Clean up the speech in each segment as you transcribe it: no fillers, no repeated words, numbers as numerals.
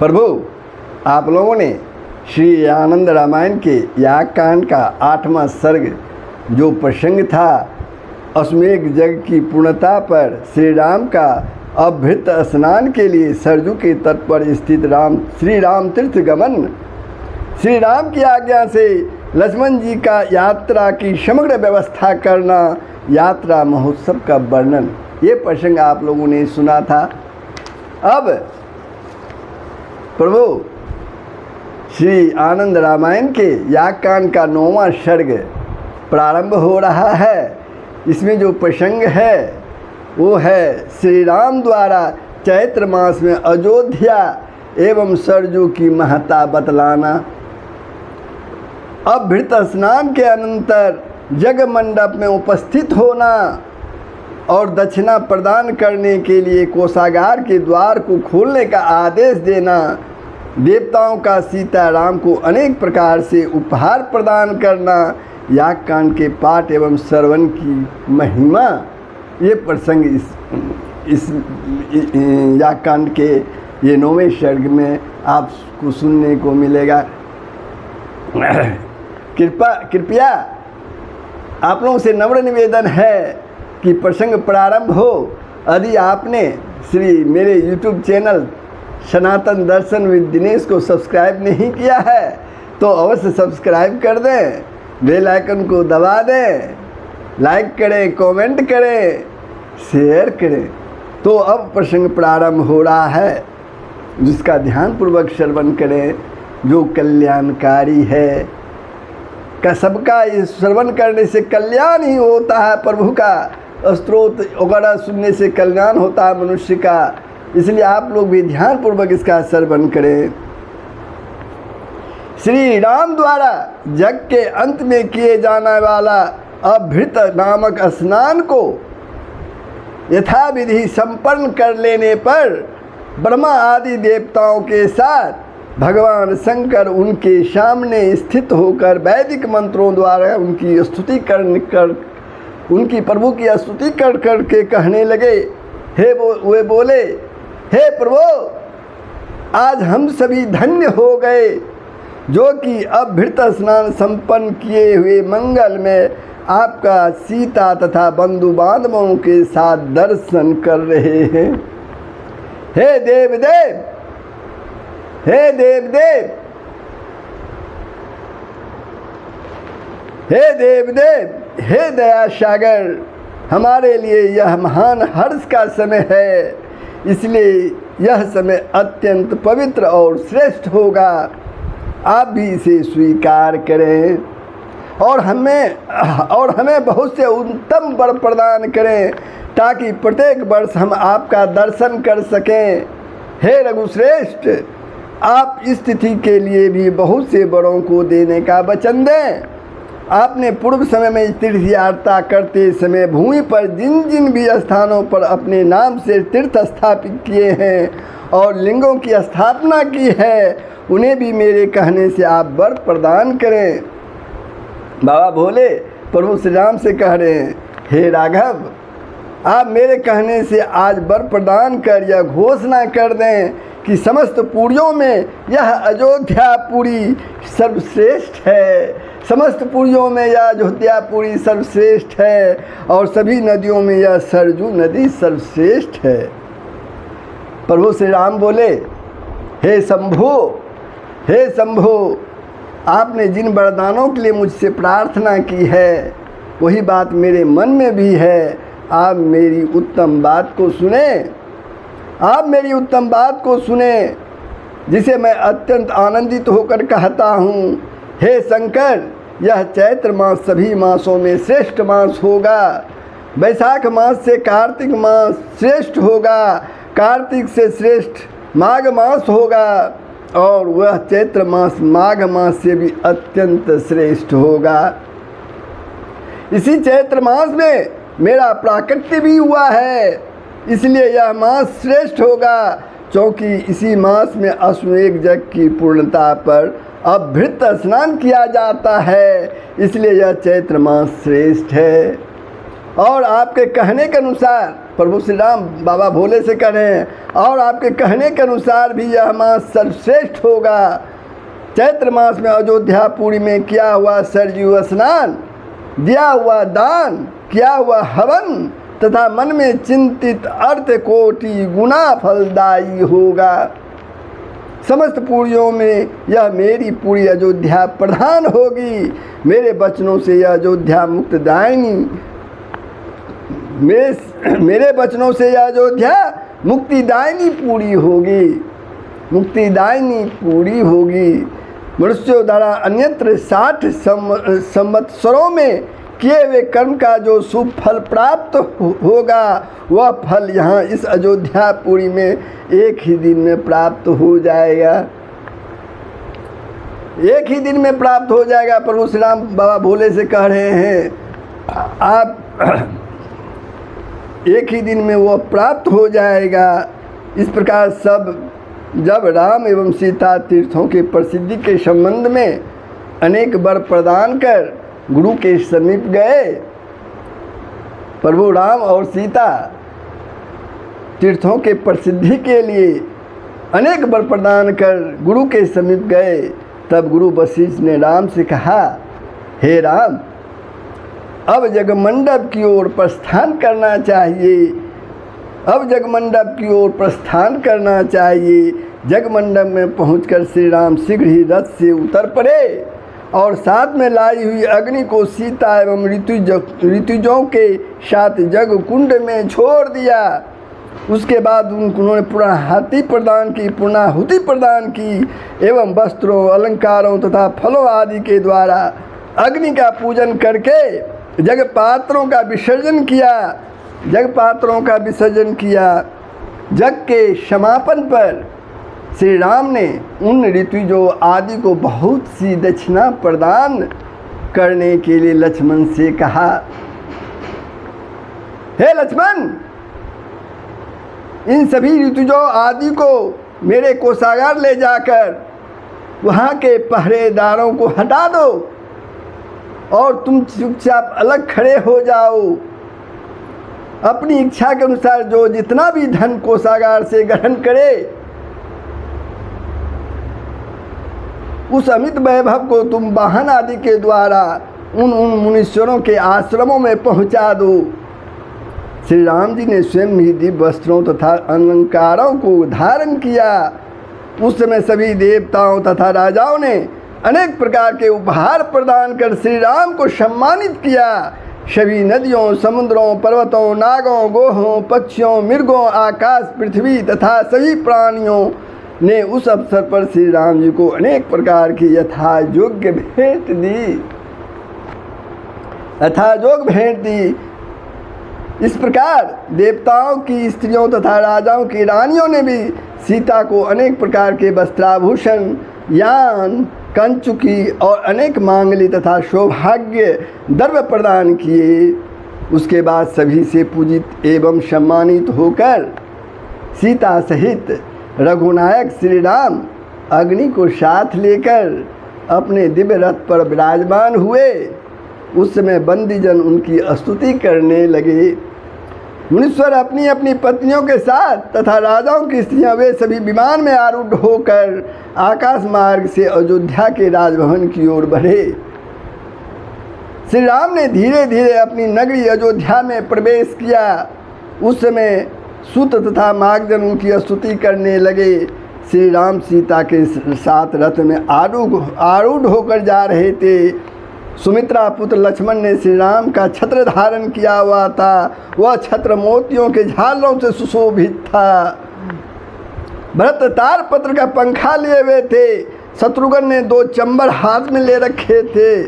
प्रभु, आप लोगों ने श्री आनंद रामायण के याग कांड का 8वां सर्ग जो प्रसंग था, अश्वमेध यज्ञ की पूर्णता पर श्री राम का अभृत स्नान के लिए सरजू के तट पर स्थित श्री राम तीर्थ गमन, श्री राम की आज्ञा से लक्ष्मण जी का यात्रा की समग्र व्यवस्था करना, यात्रा महोत्सव का वर्णन, ये प्रसंग आप लोगों ने सुना था। अब प्रभु श्री आनंद रामायण के याग कांड का 9वां सर्ग प्रारंभ हो रहा है। इसमें जो प्रसंग है वो है श्री राम द्वारा चैत्र मास में अयोध्या एवं सरजू की महत्ता बतलाना। अभृत स्नान के अनंतर यज्ञ मंडप में उपस्थित होना और दक्षिणा प्रदान करने के लिए कोषागार के द्वार को खोलने का आदेश देना, देवताओं का सीताराम को अनेक प्रकार से उपहार प्रदान करना, याग कांड के पाठ एवं श्रवण की महिमा, ये प्रसंग इस याग कांड के ये 9वें सर्ग में आपको सुनने को मिलेगा। कृपया आप लोगों से नम्र निवेदन है कि प्रसंग प्रारंभ हो। यदि आपने मेरे YouTube channel Sanatan Darshan with Dinesh को सब्सक्राइब नहीं किया है तो अवश्य सब्सक्राइब कर दें, बेल आइकन को दबा दें, लाइक करें, कमेंट करें, शेयर करें। तो अब प्रसंग प्रारंभ हो रहा है, जिसका ध्यानपूर्वक श्रवण करें, जो कल्याणकारी है। सबका इस श्रवण करने से कल्याण ही होता है। प्रभु का स्तोत्र वगैरह सुनने से कल्याण होता है मनुष्य का, इसलिए आप लोग भी ध्यानपूर्वक इसका श्रवण करें। श्री राम द्वारा यज्ञ के अंत में किए जाने वाला अभृत नामक स्नान को यथाविधि संपन्न कर लेने पर ब्रह्मा आदि देवताओं के साथ भगवान शंकर उनके सामने स्थित होकर वैदिक मंत्रों द्वारा उनकी स्तुति उनकी प्रभु की स्तुति कर के कहने लगे। वे बोले, हे प्रभु, आज हम सभी धन्य हो गए जो कि अभृत स्नान संपन्न किए हुए मंगल में आपका सीता तथा बंधु बांधवों के साथ दर्शन कर रहे हैं। हे देवदेव, हे देवदेव, हे देवदेव, हे दया सागर, हमारे लिए यह महान हर्ष का समय है, इसलिए यह समय अत्यंत पवित्र और श्रेष्ठ होगा। आप भी इसे स्वीकार करें और हमें बहुत से उत्तम वर प्रदान करें ताकि प्रत्येक वर्ष हम आपका दर्शन कर सकें। हे रघुश्रेष्ठ, आप इस तिथि के लिए भी बहुत से वरों को देने का वचन दें। आपने पूर्व समय में तीर्थ यात्रा करते समय भूमि पर जिन जिन भी स्थानों पर अपने नाम से तीर्थ स्थापित किए हैं और लिंगों की स्थापना की है, उन्हें भी मेरे कहने से आप वर प्रदान करें। बाबा भोले प्रभु श्री राम से कह रहे हैं, हे राघव, आप मेरे कहने से आज वर प्रदान कर यह घोषणा कर दें कि समस्त पुरियों में यह अयोध्यापुरी सर्वश्रेष्ठ है। समस्त पुरियों में यह अयोध्यापुरी सर्वश्रेष्ठ है और सभी नदियों में यह सरजू नदी सर्वश्रेष्ठ है। प्रभु श्री राम बोले, हे शंभु, हे शंभु, आपने जिन वरदानों के लिए मुझसे प्रार्थना की है वही बात मेरे मन में भी है। आप मेरी उत्तम बात को सुने, आप मेरी उत्तम बात को सुने, जिसे मैं अत्यंत आनंदित होकर कहता हूँ। हे शंकर, यह चैत्र मास सभी मासों में श्रेष्ठ मास होगा। वैशाख मास से कार्तिक मास श्रेष्ठ होगा, कार्तिक से श्रेष्ठ माघ मास होगा और वह चैत्र मास माघ मास से भी अत्यंत श्रेष्ठ होगा। इसी चैत्र मास में मेरा प्राकट्य भी हुआ है, इसलिए यह मास श्रेष्ठ होगा, क्योंकि इसी मास में अश्वमेध यज्ञ की पूर्णता पर अभृत स्नान किया जाता है, इसलिए यह चैत्र मास श्रेष्ठ है। और आपके कहने के अनुसार प्रभु श्री राम बाबा भोले से कह रहे हैं, और आपके कहने के अनुसार भी यह मास सर्वश्रेष्ठ होगा। चैत्र मास में अयोध्यापुरी में किया हुआ सरयू स्नान, दिया हुआ दान, किया हुआ हवन तथा मन में चिंतित अर्थ कोटि गुना फलदायी होगा। समस्त पुरियों में यह मेरी पूरी अयोध्या प्रधान होगी। मेरे वचनों से यह अयोध्या मुक्तिदायिनी, मेरे वचनों से यह अयोध्या मुक्तिदायिनी पूरी होगी, मुक्तिदायिनी पूरी होगी। मनुष्यों द्वारा अन्यत्र 60 संवत्सरों में किए हुए कर्म का जो शुभ फल प्राप्त होगा, वह फल यहाँ इस अयोध्यापुरी में एक ही दिन में प्राप्त हो जाएगा, एक ही दिन में प्राप्त हो जाएगा। प्रभु श्री राम बाबा भोले से कह रहे हैं, आप एक ही दिन में वह प्राप्त हो जाएगा। इस प्रकार सब जब राम एवं सीता तीर्थों के प्रसिद्धि के संबंध में अनेक वर प्रदान कर गुरु के समीप गए, प्रभु राम और सीता तीर्थों के प्रसिद्धि के लिए अनेक वर प्रदान कर गुरु के समीप गए, तब गुरु वशिष्ठ ने राम से कहा, हे राम, अब जगमंडप की ओर प्रस्थान करना चाहिए, अब जगमंडप की ओर प्रस्थान करना चाहिए। जगमंडप में पहुंचकर श्री राम शीघ्र ही रथ से उतर पड़े और साथ में लाई हुई अग्नि को सीता एवं ऋतुजों के साथ जग कुंड में छोड़ दिया। उसके बाद उन्होंने पूर्णाहुति प्रदान की एवं वस्त्रों, अलंकारों तथा फलों आदि के द्वारा अग्नि का पूजन करके जगपात्रों का विसर्जन किया। जग के समापन पर श्री राम ने उन ऋतुजों आदि को बहुत सी दक्षिणा प्रदान करने के लिए लक्ष्मण से कहा, हे लक्ष्मण, इन सभी ऋतुजों आदि को मेरे कोषागार ले जाकर वहाँ के पहरेदारों को हटा दो और तुम चुपचाप अलग खड़े हो जाओ। अपनी इच्छा के अनुसार जो जितना भी धन कोषागार से ग्रहण करे, उस अमित वैभव को तुम वाहन आदि के द्वारा उन मुनीश्वरों के आश्रमों में पहुंचा दो। श्री राम जी ने स्वयं ही दिव्य वस्त्रों तथा अलंकारों को धारण किया। उस समय सभी देवताओं तथा राजाओं ने अनेक प्रकार के उपहार प्रदान कर श्री राम को सम्मानित किया। सभी नदियों, समुद्रों, पर्वतों, नागों, गोहों, पक्षियों, मृगों, आकाश, पृथ्वी तथा सभी प्राणियों ने उस अवसर पर श्री राम जी को अनेक प्रकार की यथायोग्य भेंट दी। इस प्रकार देवताओं की स्त्रियों तथा राजाओं की रानियों ने भी सीता को अनेक प्रकार के वस्त्राभूषण, यान, कंचुकी और अनेक मांगली तथा सौभाग्य द्रव्य प्रदान किए। उसके बाद सभी से पूजित एवं सम्मानित होकर सीता सहित रघुनायक श्री राम अग्नि को साथ लेकर अपने दिव्य रथ पर विराजमान हुए। उस समय बंदीजन उनकी स्तुति करने लगे। मुनीश्वर अपनी अपनी पत्नियों के साथ तथा राजाओं की स्त्रियां वे सभी विमान में आरूढ़ होकर आकाश मार्ग से अयोध्या के राजभवन की ओर बढ़े। श्री राम ने धीरे धीरे अपनी नगरी अयोध्या में प्रवेश किया। उस समय सूत तथा मार्गजन उनकी स्तुति करने लगे। श्री राम सीता के साथ रथ में आरूढ़ होकर जा रहे थे। सुमित्रा पुत्र लक्ष्मण ने श्री राम का छत्र धारण किया हुआ था। वह छत्र मोतियों के झालरों से सुशोभित था। भरत तार पत्र का पंखा लिए हुए थे। शत्रुघ्न ने 2 चंबर हाथ में ले रखे थे।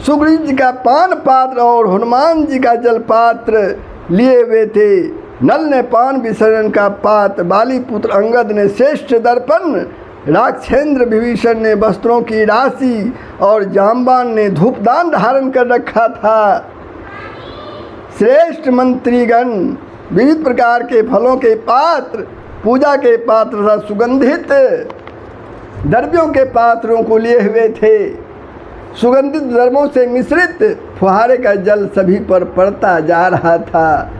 सुग्रीव जी का पान पात्र और हनुमान जी का जल पात्र लिए हुए थे। नल ने पान विसर्जन का पात्र, बाली पुत्र अंगद ने श्रेष्ठ दर्पण, राक्षेंद्र विभीषण ने वस्त्रों की राशि और जाम्बान ने धूपदान धारण कर रखा था। श्रेष्ठ मंत्रीगण विविध प्रकार के फलों के पात्र, पूजा के पात्र तथा सुगंधित द्रव्यों के पात्रों को लिए हुए थे। सुगंधित द्रव्यों से मिश्रित फुहारे का जल सभी पर पड़ता जा रहा था।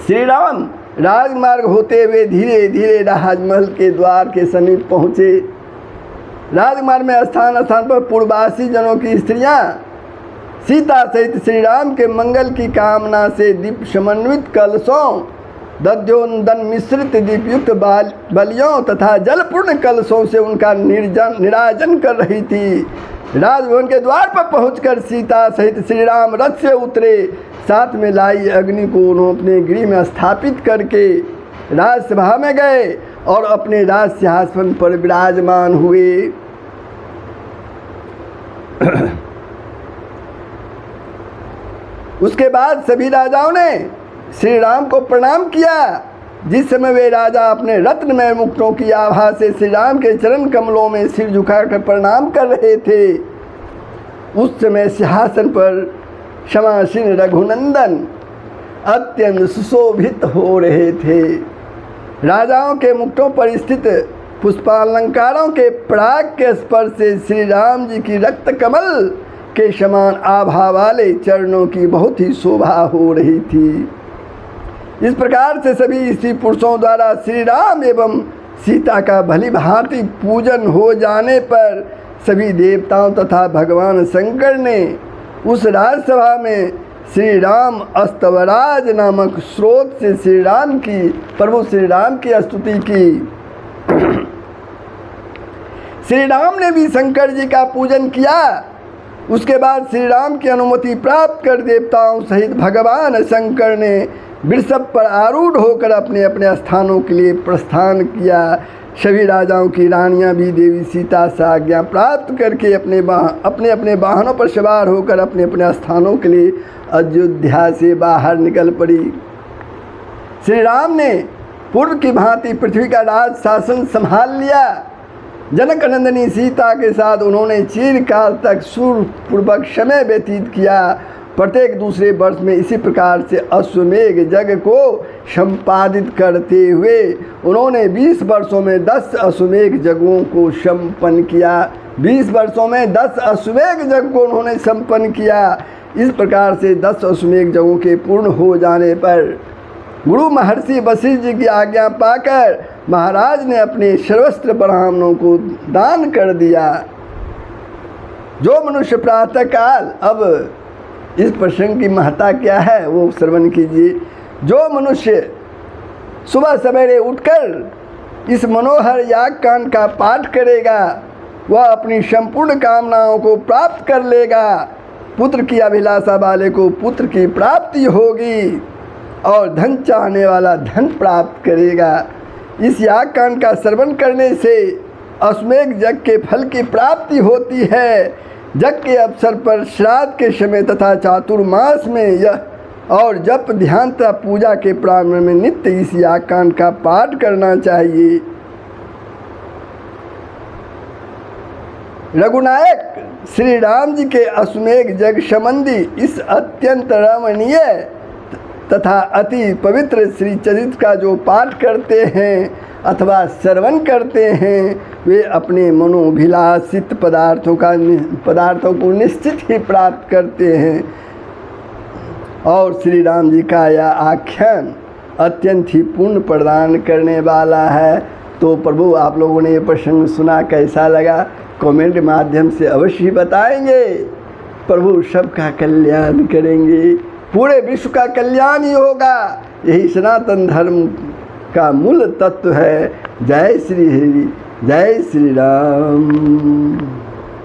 श्री राम राजमार्ग होते हुए धीरे धीरे राजमहल के द्वार के समीप पहुँचे। राजमार्ग में स्थान स्थान पर पूर्ववासी जनों की स्त्रियां सीता सहित श्री राम के मंगल की कामना से दीप समन्वित कलशों, दध्योदन मिश्रित दीपयुक्त बलियों तथा जलपूर्ण कलशों से उनका निराजन कर रही थी। राजभवन के द्वार पर पहुंचकर सीता सहित श्री राम रथ से उतरे। साथ में लाई अग्नि को उन्होंने अपने गृह में स्थापित करके राजसभा में गए और अपने राज सिंहासन पर विराजमान हुए। उसके बाद सभी राजाओं ने श्री राम को प्रणाम किया। जिस समय वे राजा अपने रत्नमय मुकुटों की आभा से श्री राम के चरण कमलों में सिर झुकाकर प्रणाम कर रहे थे, उस समय सिंहासन पर क्षमासीन रघुनंदन अत्यंत सुशोभित हो रहे थे। राजाओं के मुकुटों पर स्थित पुष्पालंकारों के पराग के स्पर्श से श्री राम जी की रक्त कमल के समान आभा वाले चरणों की बहुत ही शोभा हो रही थी। इस प्रकार से सभी स्त्री पुरुषों द्वारा श्री राम एवं सीता का भली भांति पूजन हो जाने पर सभी देवताओं तथा भगवान शंकर ने उस राजसभा में श्री राम अस्तवराज नामक स्रोत से प्रभु श्री राम की स्तुति की। श्री राम ने भी शंकर जी का पूजन किया। उसके बाद श्री राम की अनुमति प्राप्त कर देवताओं सहित भगवान शंकर ने वृषभ पर आरूढ़ होकर अपने अपने स्थानों के लिए प्रस्थान किया। सभी राजाओं की रानियां भी देवी सीता से आज्ञा प्राप्त करके अपने अपने वाहनों पर सवार होकर अपने अपने स्थानों के लिए अयोध्या से बाहर निकल पड़ी। श्री राम ने पूर्व की भांति पृथ्वी का राज शासन संभाल लिया। जनक नंदिनी सीता के साथ उन्होंने चिरकाल तक सुखपूर्वक समय व्यतीत किया। प्रत्येक दूसरे वर्ष में इसी प्रकार से अश्वमेघ यज्ञ को संपादित करते हुए उन्होंने 20 वर्षों में 10 अश्वमेघ यज्ञों को संपन्न किया। 20 वर्षों में 10 अश्वमेघ यज्ञ को उन्होंने संपन्न किया। इस प्रकार से 10 अश्वमेघ यज्ञों के पूर्ण हो जाने पर गुरु महर्षि वशिष्ठ जी की आज्ञा पाकर महाराज ने अपने सर्वस्त्र ब्राह्मणों को दान कर दिया। जो मनुष्य प्रातः काल, अब इस प्रसंग की महत्ता क्या है वो श्रवण कीजिए। जो मनुष्य सुबह सवेरे उठकर इस मनोहर यागकांड का पाठ करेगा वह अपनी संपूर्ण कामनाओं को प्राप्त कर लेगा। पुत्र की अभिलाषा वाले को पुत्र की प्राप्ति होगी और धन चाहने वाला धन प्राप्त करेगा। इस यागकांड का श्रवण करने से अश्वमेघ यज्ञ के फल की प्राप्ति होती है। यज्ञ के अवसर पर श्राद्ध के समय तथा चातुर्मास में यह और जप ध्यान तथा पूजा के प्रारंभ में नित्य इस यागकांड का पाठ करना चाहिए। रघुनायक श्री राम जी के अश्वमेघ यज्ञ संबंधी इस अत्यंत रमणीय तथा अति पवित्र श्री चरित्र का जो पाठ करते हैं अथवा श्रवण करते हैं वे अपने मनोभिलाषित पदार्थों को निश्चित ही प्राप्त करते हैं। और श्री राम जी का यह आख्यान अत्यंत ही पुण्य प्रदान करने वाला है। तो प्रभु आप लोगों ने ये प्रसंग सुना, कैसा लगा कमेंट माध्यम से अवश्य बताएंगे। प्रभु सबका कल्याण करेंगे, पूरे विश्व का कल्याण ही होगा। यही सनातन धर्म का मूल तत्व है। जय श्री हरि, जय श्री राम।